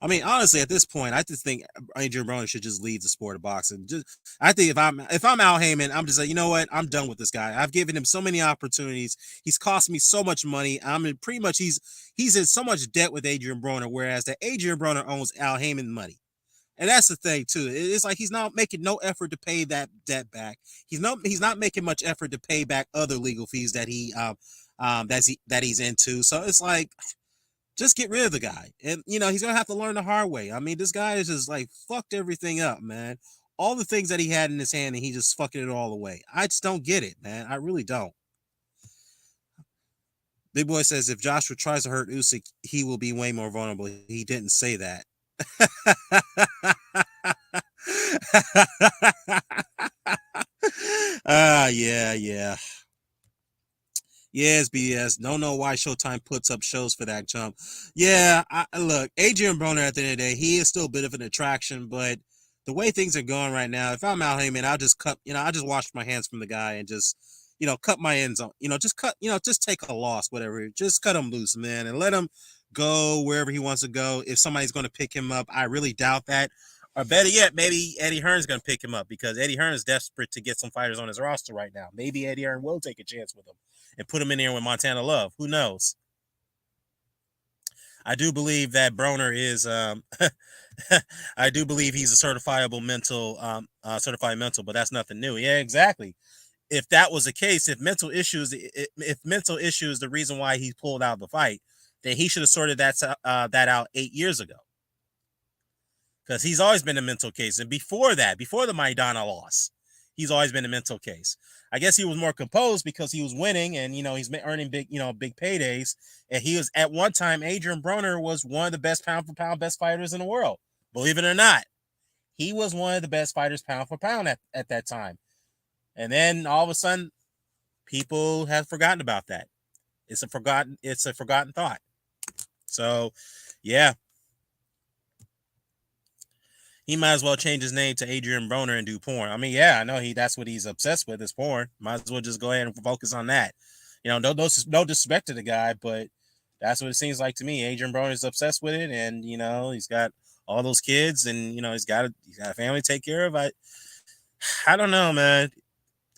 I mean, honestly, at this point, I just think Adrien Broner should just leave the sport of boxing. I think if I'm Al Heyman, I'm just like, you know what, I'm done with this guy. I've given him so many opportunities. He's cost me so much money. I mean, pretty much he's in so much debt with Adrien Broner, whereas that Adrien Broner owns Al Heyman money. And that's the thing too. It's like he's not making no effort to pay that debt back. He's not making much effort to pay back other legal fees that he's into. So it's like, just get rid of the guy. And he's gonna have to learn the hard way. I mean, this guy is just like fucked everything up, man. All the things that he had in his hand, and he just fucking it all away. I just don't get it, man. I really don't. Big Boy says if Joshua tries to hurt Usyk, he will be way more vulnerable. He didn't say that. Yeah. Yes, BS. Don't know why Showtime puts up shows for that jump. Yeah, look, Adrien Broner at the end of the day, he is still a bit of an attraction, but the way things are going right now, if I'm Al Heyman, I'll just I'll just wash my hands from the guy and just, cut my ends on, just take a loss, whatever. Just cut him loose, man, and let him go wherever he wants to go. If somebody's going to pick him up, I really doubt that. Or better yet, maybe Eddie Hearn's going to pick him up because Eddie Hearn is desperate to get some fighters on his roster right now. Maybe Eddie Hearn will take a chance with him and put him in there with Montana Love. Who knows? I do believe that Broner is. I do believe he's a certified mental, but that's nothing new. Yeah, exactly. If that was the case, if mental issues the reason why he pulled out of the fight, then he should have sorted that out 8 years ago. Because he's always been a mental case, and before that, before the Maidana loss, he's always been a mental case. I guess he was more composed because he was winning, and he's earning big paydays. And he was at one time, Adrien Broner was one of the best pound for pound best fighters in the world. Believe it or not, he was one of the best fighters pound for pound at that time. And then all of a sudden, people have forgotten about that. It's a forgotten thought. So, yeah. He might as well change his name to Adrien Broner and do porn. I mean, yeah, I know that's what he's obsessed with is porn. Might as well just go ahead and focus on that. No disrespect to the guy, but that's what it seems like to me. Adrien Broner is obsessed with it, and he's got all those kids, and he's got a family to take care of. I don't know, man.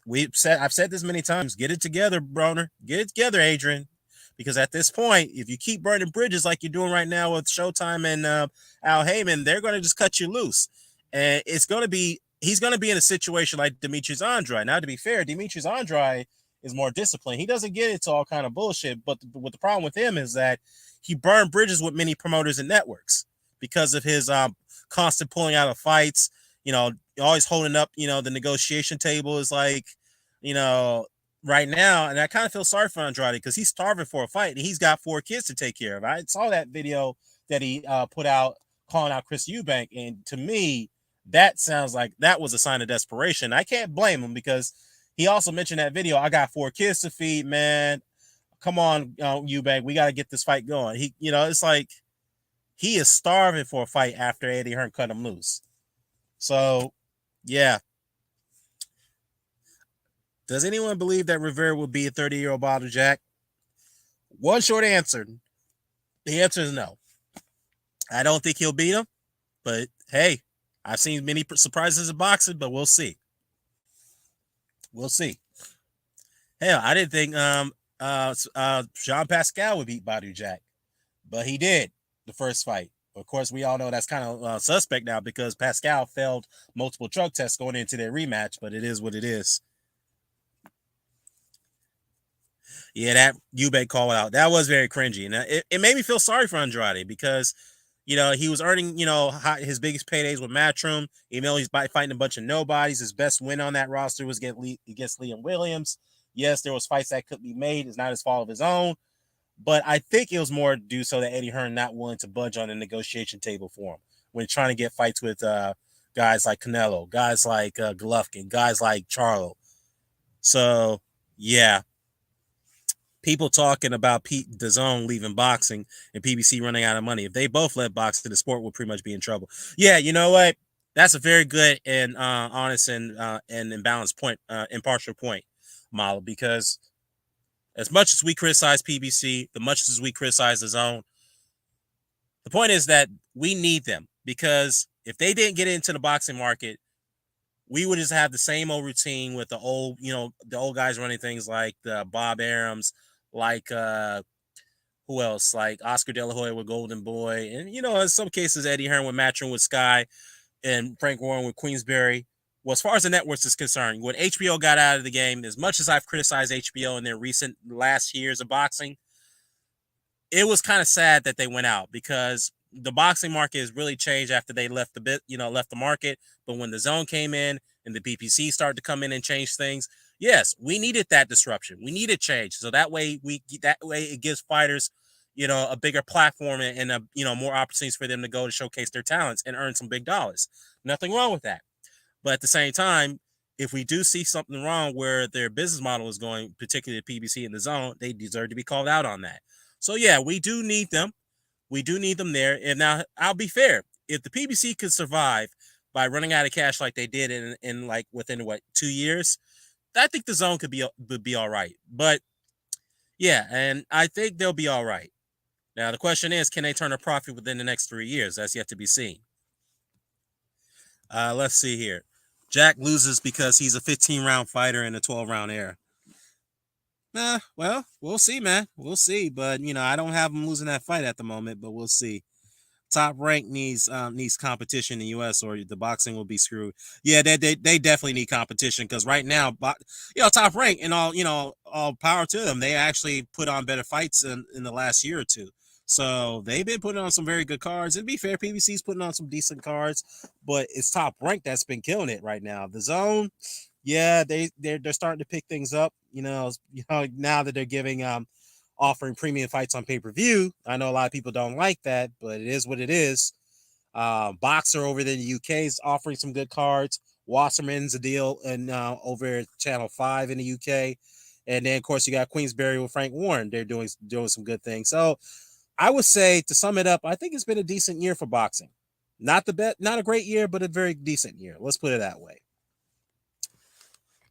I've said this many times. Get it together, Broner. Get it together, Adrien. Because at this point, if you keep burning bridges like you're doing right now with Showtime and Al Heyman, they're going to just cut you loose. And he's going to be in a situation like Demetrius Andrade. Now, to be fair, Demetrius Andrade is more disciplined. He doesn't get into all kind of bullshit. But what the problem with him is that he burned bridges with many promoters and networks because of his constant pulling out of fights. Always holding up, the negotiation table is like, right now, and I kind of feel sorry for Andrade because he's starving for a fight and he's got 4 kids to take care of. I saw that video that he put out calling out Chris Eubank, and to me, that sounds like that was a sign of desperation. I can't blame him because he also mentioned that video. I got 4 kids to feed, man. Come on, Eubank, we got to get this fight going. It's like he is starving for a fight after Eddie Hearn cut him loose. So, yeah. Does anyone believe that Rivera will be a 30-year-old bottle jack? One short answer. The answer is no. I don't think he'll beat him, but hey, I've seen many surprises in boxing, but we'll see. We'll see. Hell, I didn't think Jean Pascal would beat Badu Jack, but he did the first fight. Of course, we all know that's kind of suspect now because Pascal failed multiple drug tests going into their rematch, but it is what it is. Yeah, that Eubank call out, that was very cringy. And it made me feel sorry for Andrade because, he was earning, his biggest paydays with Matchroom. Even though he's fighting a bunch of nobodies, his best win on that roster was against Liam Williams. Yes, there was fights that could be made. It's not his fault of his own. But I think it was more due so that Eddie Hearn not willing to budge on the negotiation table for him when trying to get fights with guys like Canelo, guys like Golovkin, guys like Charlo. So, yeah. People talking about DAZN leaving boxing and PBC running out of money. If they both left boxing, the sport would pretty much be in trouble. Yeah, you know what? That's a very good and honest and imbalanced point, impartial point, Mala, because as much as we criticize PBC, as much as we criticize DAZN, The point is that we need them because if they didn't get into the boxing market, we would just have the same old routine with the old, the old guys running things like Bob Arams, like who else, like Oscar De La Hoya with Golden Boy, and in some cases Eddie Hearn with Matchroom with Sky, and Frank Warren with Queensberry. Well, as far as the networks is concerned, when HBO got out of the game, as much as I've criticized HBO in their recent last years of boxing, it was kind of sad that they went out because the boxing market has really changed after they left left the market. But when the zone came in and the BPC started to come in and change things, yes, we needed that disruption. We needed change. So that way it gives fighters, a bigger platform and more opportunities for them to go to showcase their talents and earn some big dollars. Nothing wrong with that. But at the same time, if we do see something wrong where their business model is going, particularly the PBC in the zone, they deserve to be called out on that. So yeah, we do need them. We do need them there. And now I'll be fair. If the PBC could survive by running out of cash like they did in like within 2 years, I think the zone would be all right. But yeah, and I think they'll be all right. Now the question is, can they turn a profit within the next 3 years? That's yet to be seen. Let's see here. Jack loses because he's a 15-round fighter in a 12-round era. Well, we'll see, man. We'll see. But I don't have him losing that fight at the moment, but we'll see. Top Rank needs competition in the U.S. or the boxing will be screwed. Yeah, they definitely need competition because right now, Top Rank and all power to them. They actually put on better fights in the last year or two. So they've been putting on some very good cards. And to be fair, PBC's putting on some decent cards, but it's Top Rank that's been killing it right now. The zone, yeah, they're starting to pick things up. Now that they're giving offering premium fights on pay-per-view. I know a lot of people don't like that, but it is what it is. Boxer over there in the UK is offering some good cards. Wasserman's a deal and over at Channel 5 in the UK. And then, of course, you got Queensberry with Frank Warren. They're doing some good things. So I would say, to sum it up, I think it's been a decent year for boxing. Not a great year, but a very decent year. Let's put it that way.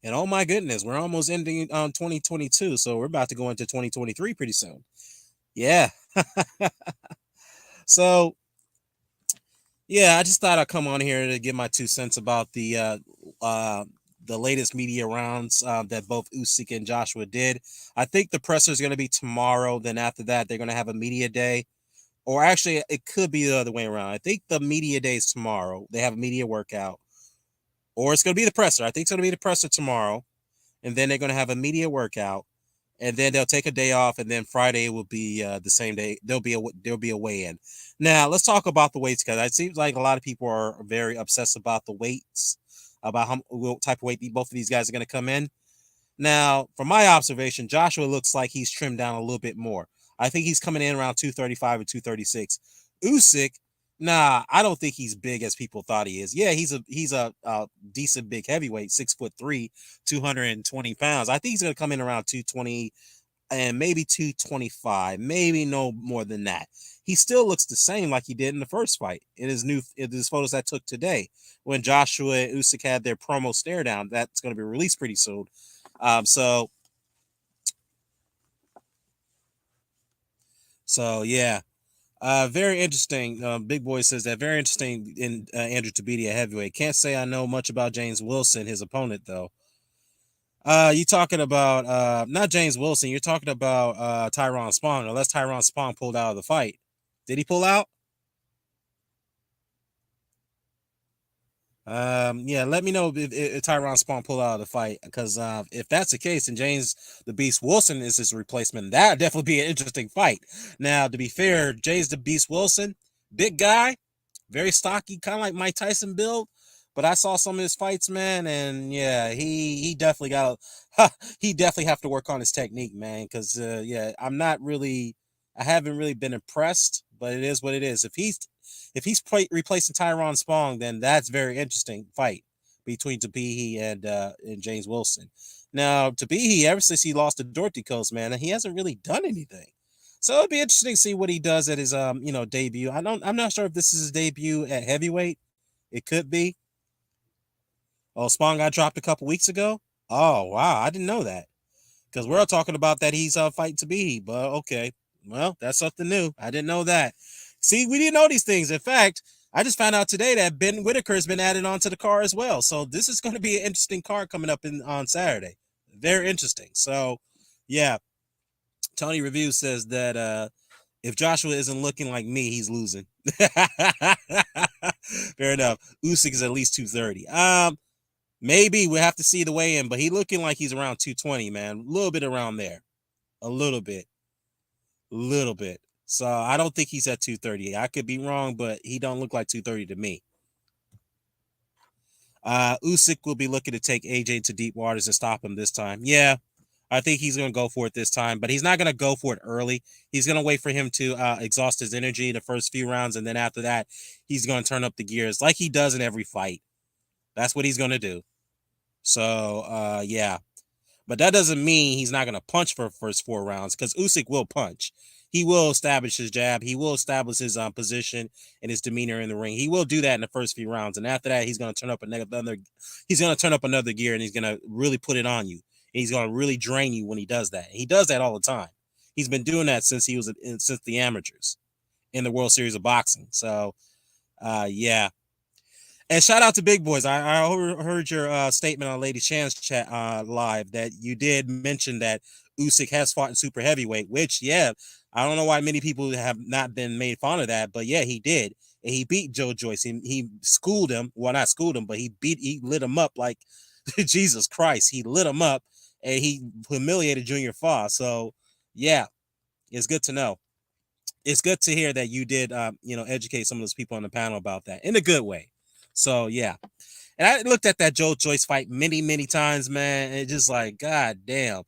And oh my goodness, we're almost ending on 2022, so we're about to go into 2023 pretty soon. Yeah. So, yeah, I just thought I'd come on here to give my 2 cents about the latest media rounds that both Usyk and Joshua did. I think the presser is going to be tomorrow. Then after that, they're going to have a media day. Or actually, it could be the other way around. I think the media day is tomorrow. They have a media workout. Or it's going to be the presser. I think it's going to be the presser tomorrow. And then they're going to have a media workout. And then they'll take a day off. And then Friday will be the same day. There'll be a weigh-in. Now, let's talk about the weights, because it seems like a lot of people are very obsessed about the weights, about what type of weight both of these guys are going to come in. Now, from my observation, Joshua looks like he's trimmed down a little bit more. I think he's coming in around 235 or 236. Usyk, nah, I don't think he's big as people thought he is. Yeah, he's a decent big heavyweight, 6'3", 220 pounds. I think he's going to come in around 220 and maybe 225, maybe no more than that. He still looks the same like he did in the first fight in his photos I took today when Joshua and Usyk had their promo stare down. That's going to be released pretty soon. So yeah, very interesting. Big Boy says that very interesting in Andrew Tabiti at heavyweight. Can't say I know much about James Wilson, his opponent though. You talking about not James Wilson? You're talking about Tyrone Spong. Unless Tyrone Spong pulled out of the fight, did he pull out? Yeah, let me know if Tyrone Spong pulled out of the fight, because if that's the case, and James the Beast Wilson is his replacement, that'd definitely be an interesting fight. Now, to be fair, James the Beast Wilson, big guy, very stocky, kind of like Mike Tyson build. But I saw some of his fights, man, and yeah, he definitely he definitely have to work on his technique, man. Because yeah, I haven't really been impressed, but it is what it is. If he's replacing Tyrone Spong, then that's very interesting fight between Tabihi and James Wilson. Now, Tabihi, ever since he lost to Dorothy Coast, man, he hasn't really done anything. So it'd be interesting to see what he does at his debut. I'm not sure if this is his debut at heavyweight. It could be. Oh, Spong got dropped a couple weeks ago. Oh wow, I didn't know that. Because we're all talking about that he's fighting Tabihi, but okay. Well, that's something new. I didn't know that. See, we didn't know these things. In fact, I just found out today that Ben Whitaker has been added onto the car as well. So this is going to be an interesting card coming up on Saturday. Very interesting. So, yeah, Tony Review says that if Joshua isn't looking like me, he's losing. Fair enough. Usyk is at least 230. Maybe we'll have to see the weigh in, but he looking like he's around 220, man. A little bit around there. A little bit. Little bit. So I don't think he's at 230. I could be wrong, but he don't look like 230 to me. Usyk will be looking to take AJ to deep waters and stop him this time. Yeah, I think he's going to go for it this time, but he's not going to go for it early. He's going to wait for him to exhaust his energy the first few rounds, and then after that, he's going to turn up the gears like he does in every fight. That's what he's going to do. So, yeah. But that doesn't mean he's not going to punch for the first 4 rounds, because Usyk will punch. He will establish his jab. He will establish his position and his demeanor in the ring. He will do that in the first few rounds, and after that, he's going to turn up another. He's going to turn up another gear, and he's going to really put it on you. And he's going to really drain you when he does that. And he does that all the time. He's been doing that since since the amateurs in the World Series of Boxing. So, yeah. And shout out to Big Boys. I heard your statement on Lady Chan's chat live that you did mention that Usyk has fought in super heavyweight, which, yeah, I don't know why many people have not been made fun of that, but yeah, he did. And he beat Joe Joyce. He schooled him. Well, not schooled him, but he lit him up like Jesus Christ. He lit him up and he humiliated Junior Fa. So, yeah, it's good to know. It's good to hear that you did, educate some of those people on the panel about that in a good way. So, yeah. And I looked at that Joe Joyce fight many, many times, man. And just like, God damn.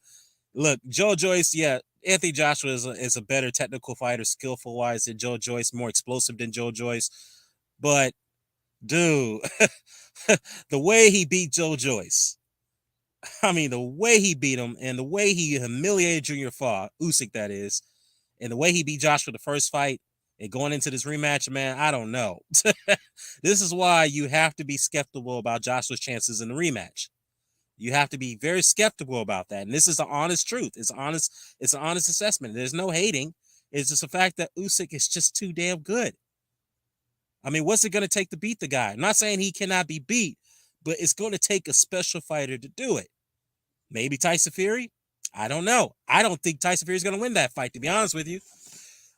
Look, Joe Joyce, yeah, Anthony Joshua is a better technical fighter, skillful wise than Joe Joyce, more explosive than Joe Joyce. But, dude, the way he beat Joe Joyce, I mean, the way he beat him and the way he humiliated Junior Fa, Usyk that is, and the way he beat Joshua the first fight and going into this rematch, man, I don't know. This is why you have to be skeptical about Joshua's chances in the rematch. You have to be very skeptical about that. And this is the honest truth. It's honest. It's an honest assessment. There's no hating. It's just the fact that Usyk is just too damn good. I mean, what's it going to take to beat the guy? I'm not saying he cannot be beat, but it's going to take a special fighter to do it. Maybe Tyson Fury? I don't know. I don't think Tyson Fury is going to win that fight, to be honest with you.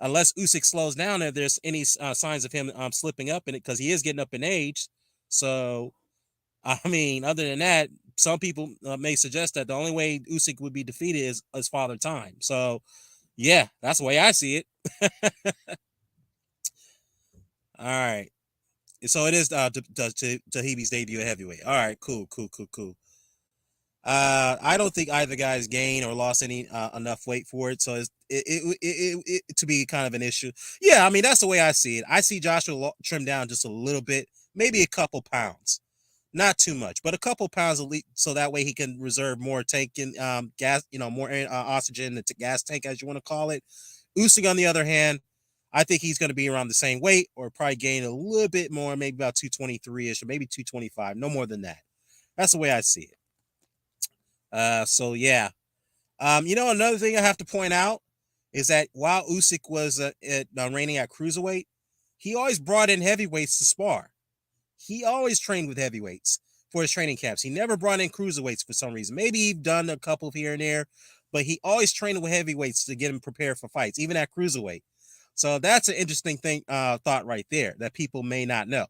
Unless Usyk slows down, if there's any signs of him slipping up in it, because he is getting up in age. So, I mean, other than that, some people may suggest that the only way Usyk would be defeated is Father Time. So, yeah, that's the way I see it. All right. So it is Tahibi's debut at heavyweight. All right, cool. I don't think either guy's gained or lost any enough weight for it, so it to be kind of an issue. Yeah, I mean that's the way I see it. I see Joshua trim down just a little bit, maybe a couple pounds, not too much, but a couple pounds at least, so that way he can reserve more tanking gas, more oxygen in the gas tank, as you want to call it. Usyk, on the other hand, I think he's going to be around the same weight or probably gain a little bit more, maybe about 223-ish or maybe 225, no more than that. That's the way I see it. So yeah. Another thing I have to point out is that while Usyk was reigning at cruiserweight, he always brought in heavyweights to spar. He always trained with heavyweights for his training camps. He never brought in cruiserweights for some reason. Maybe he's done a couple here and there, but he always trained with heavyweights to get him prepared for fights, even at cruiserweight. So that's an interesting thought right there that people may not know.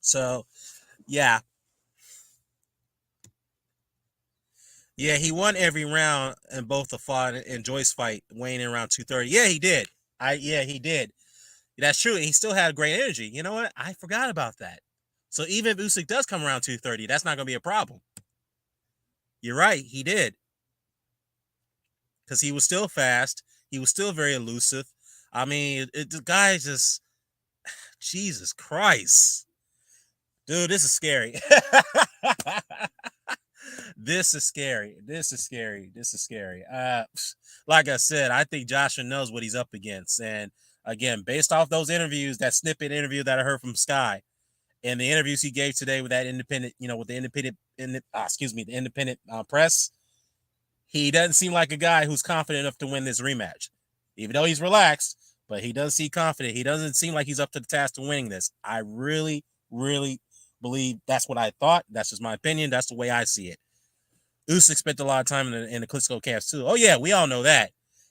So, yeah. Yeah, he won every round in both the Fod and Joyce fight, weighing in around 230. Yeah, he did. He did. That's true. He still had great energy. You know what? I forgot about that. So even if Usyk does come around 230, that's not going to be a problem. You're right. He did. Because he was still fast. He was still very elusive. I mean, the guy just, Jesus Christ. Dude, this is scary. This is scary. Like I said, I think Joshua knows what he's up against. And again, based off those interviews, that snippet interview that I heard from Sky, and the interviews he gave today with that independent, with the independent press, he doesn't seem like a guy who's confident enough to win this rematch, even though he's relaxed. but he does seem confident. He doesn't seem like he's up to the task of winning this. I really, really believe that's what I thought. That's just my opinion. That's the way I see it. Usyk spent a lot of time in the Klitschko camps too. Oh yeah, we all know that.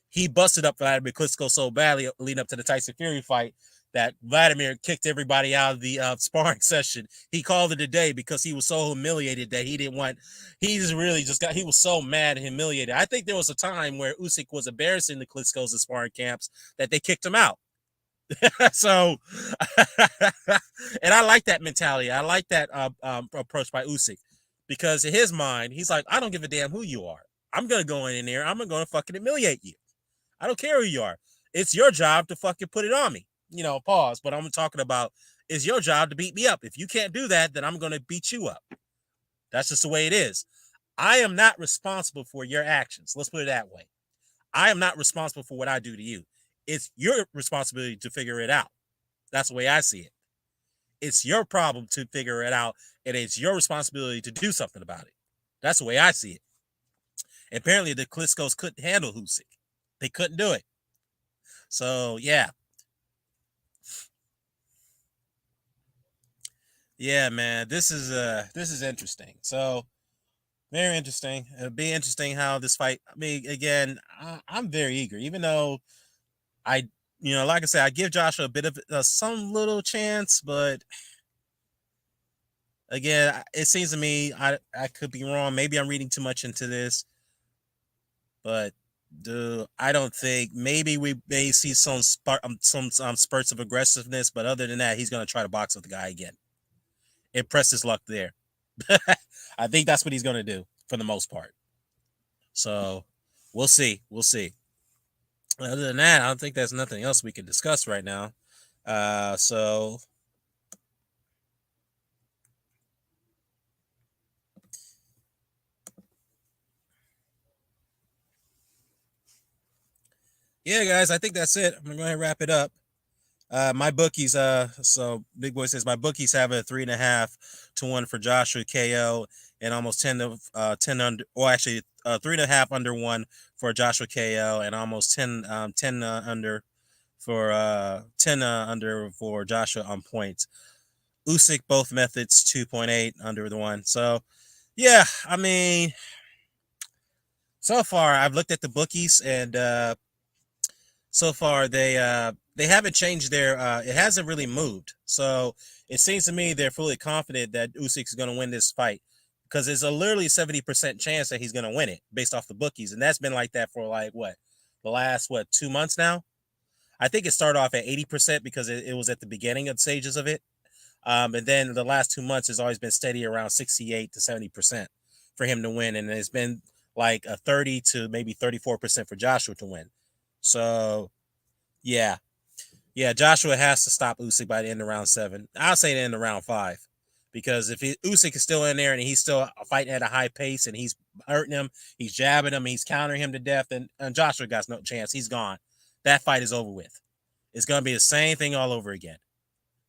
He busted up Vladimir Klitschko so badly leading up to the Tyson Fury fight that Vladimir kicked everybody out of the sparring session. He called it a day because he was so humiliated that he didn't want. He just really just got. He was so mad and humiliated. I think there was a time where Usyk was embarrassing the Klitschko's in sparring camps that they kicked him out. So, and I like that mentality. I like that approach by Usyk because in his mind, he's like, I don't give a damn who you are. I'm gonna go in there. I'm gonna fucking humiliate you. I don't care who you are. It's your job to fucking put it on me. Pause. But I'm talking about it's your job to beat me up. If you can't do that, then I'm gonna beat you up. That's just the way it is. I am not responsible for your actions. Let's put it that way. I am not responsible for what I do to you. It's your responsibility to figure it out. That's the way I see it. It's your problem to figure it out, and it's your responsibility to do something about it. That's the way I see it. Apparently, the Klitschko's couldn't handle Usyk. They couldn't do it. So, yeah. Yeah, man, this is interesting. So, very interesting. It'll be interesting how this fight. I mean, again, I'm very eager, even though I, like I said, I give Joshua a bit of some little chance, but again, it seems to me I could be wrong. Maybe I'm reading too much into this, but I don't think. Maybe we may see some spurts of aggressiveness, but other than that, he's going to try to box with the guy again. It press his luck there. I think that's what he's going to do for the most part. So we'll see. We'll see. Other than that, I don't think there's nothing else we can discuss right now. So yeah, guys, I think that's it. I'm gonna go ahead and wrap it up. My bookies, so Big Boy says my bookies have a 3.5-1 for Joshua KO and almost 10 under, or actually 3.5 under 1 for Joshua KO and almost 10 under for 10 under for Joshua on points. Usyk both methods 2.8 under the 1. So yeah, I mean, so far I've looked at the bookies and so far they haven't changed their it hasn't really moved. So it seems to me they're fully confident that Usyk is going to win this fight because there's a literally 70% chance that he's going to win it based off the bookies, and that's been like that for like the last 2 months now. I think it started off at 80% because it was at the beginning of the stages of it, and then the last 2 months has always been steady around 68 to 70% for him to win, and it's been like a 30 to maybe 34% for Joshua to win. So yeah, Joshua has to stop Usyk by the end of round 7. I'll say the end of round 5. Because if Usyk is still in there and he's still fighting at a high pace and he's hurting him, he's jabbing him, he's countering him to death, and Joshua got no chance. He's gone. That fight is over with. It's going to be the same thing all over again,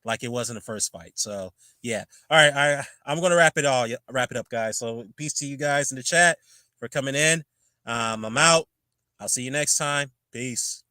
like it was in the first fight. So, yeah. All right, I'm going to wrap it up, guys. So, peace to you guys in the chat for coming in. I'm out. I'll see you next time. Peace.